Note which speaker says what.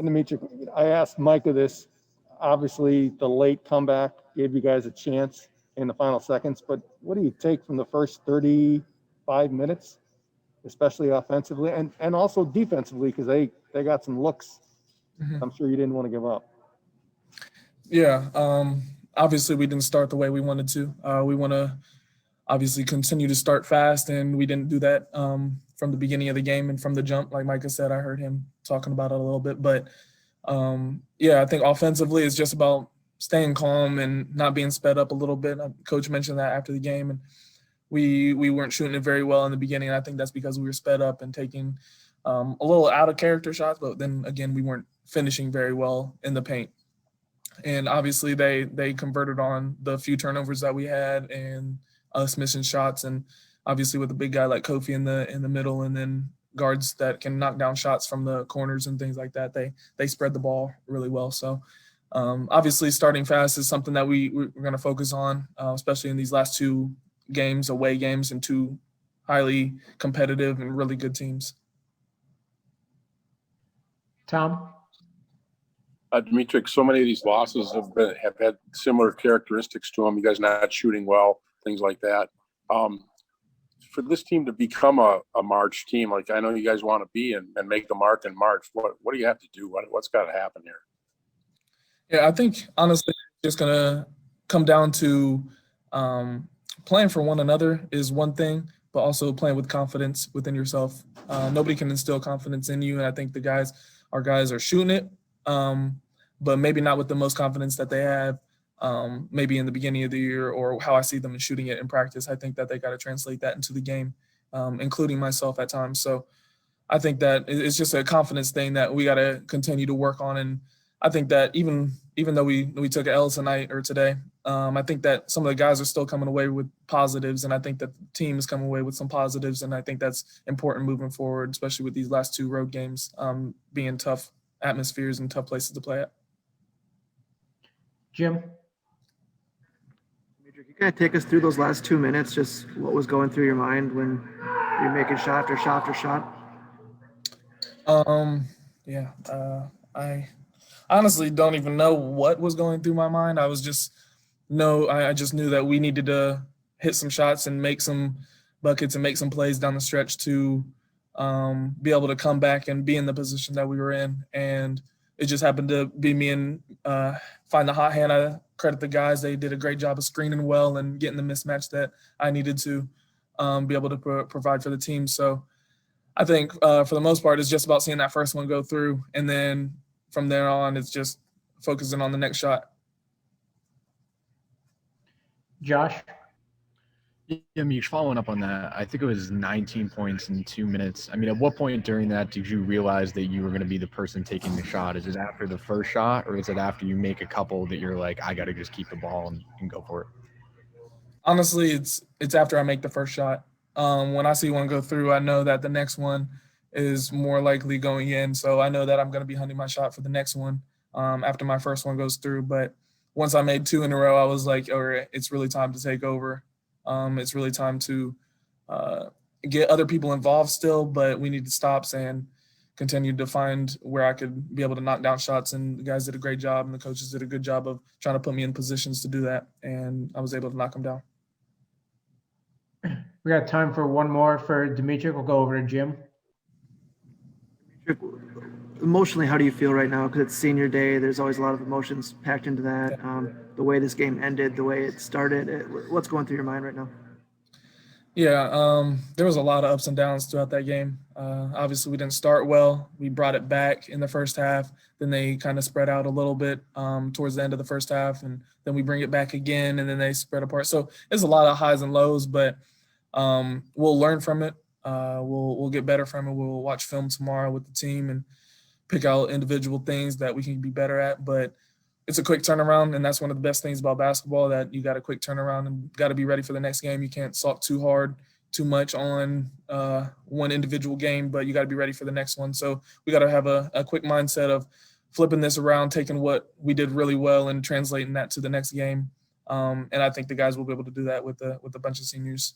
Speaker 1: And Dimitri, I asked Micah this. Obviously, the late comeback gave you guys a chance in the final seconds, but what do you take from the first 35 minutes, especially offensively and also defensively, because they got some looks I'm sure you didn't want to give up.
Speaker 2: Yeah. Obviously, we didn't start the way we wanted to. We want to obviously continue to start fast, and we didn't do that from the beginning of the game and from the jump. Like Micah said, I heard him talking about it a little bit. But, I think offensively it's just about staying calm and not being sped up a little bit. Coach mentioned that after the game, and we weren't shooting it very well in the beginning. And I think that's because we were sped up and taking a little out of character shots. But then, again, we weren't finishing very well in the paint. And obviously they converted on the few turnovers that we had and us missing shots. And obviously with a big guy like Kofi in the middle and then guards that can knock down shots from the corners and things like that, they spread the ball really well. So obviously starting fast is something that we're going to focus on, especially in these last two games, away games, and two highly competitive and really good teams.
Speaker 3: Tom?
Speaker 4: Dimitri, so many of these losses have had similar characteristics to them. You guys not shooting well, things like that. For this team to become a March team, like I know you guys want to be and make the mark in March, what do you have to do? What's got to happen here?
Speaker 2: Yeah, I think honestly, it's just gonna come down to playing for one another is one thing, but also playing with confidence within yourself. Nobody can instill confidence in you, and I think our guys are shooting it. But maybe not with the most confidence that they have maybe in the beginning of the year or how I see them shooting it in practice. I think that they got to translate that into the game, including myself at times. So I think that it's just a confidence thing that we got to continue to work on. And I think that even though we took an L tonight or today, I think that some of the guys are still coming away with positives, and I think that the team is coming away with some positives, and I think that's important moving forward, especially with these last two road games being tough atmospheres and tough places to play at.
Speaker 3: Jim?
Speaker 5: Can you kind of take us through those last 2 minutes, just what was going through your mind when you're making shot after shot after shot?
Speaker 2: I honestly don't even know what was going through my mind. I just knew that we needed to hit some shots and make some buckets and make some plays down the stretch to be able to come back and be in the position that we were in. And it just happened to be me and find the hot hand. I credit the guys. They did a great job of screening well and getting the mismatch that I needed to be able to provide for the team. So I think for the most part, it's just about seeing that first one go through. And then from there on, it's just focusing on the next shot.
Speaker 3: Josh?
Speaker 6: Yeah, Mish, following up on that, I think it was 19 points in 2 minutes. I mean, at what point during that did you realize that you were going to be the person taking the shot? Is it after the first shot, or is it after you make a couple that you're like, I got to just keep the ball and go for it?
Speaker 2: Honestly, it's after I make the first shot. When I see one go through, I know that the next one is more likely going in. So I know that I'm going to be hunting my shot for the next one after my first one goes through. But once I made two in a row, I was like, all right, it's really time to take over. It's really time to get other people involved still, but we need to stops and continue to find where I could be able to knock down shots. And the guys did a great job, and the coaches did a good job of trying to put me in positions to do that, and I was able to knock them down.
Speaker 3: We got time for one more for Dimitri. We'll go over to Jim.
Speaker 5: Emotionally, how do you feel right now? Because it's senior day. There's always a lot of emotions packed into that. The way this game ended, the way it started. What's going through your mind right now?
Speaker 2: Yeah, there was a lot of ups and downs throughout that game. Obviously, we didn't start well. We brought it back in the first half. Then they kind of spread out a little bit towards the end of the first half, and then we bring it back again, and then they spread apart. So there's a lot of highs and lows, but we'll learn from it. We'll get better from it. We'll watch film tomorrow with the team and pick out individual things that we can be better at. But it's a quick turnaround, and that's one of the best things about basketball, that you got a quick turnaround and got to be ready for the next game. You can't sulk too hard, too much on one individual game, but you got to be ready for the next one. So we got to have a quick mindset of flipping this around, taking what we did really well and translating that to the next game. And I think the guys will be able to do that with a bunch of seniors.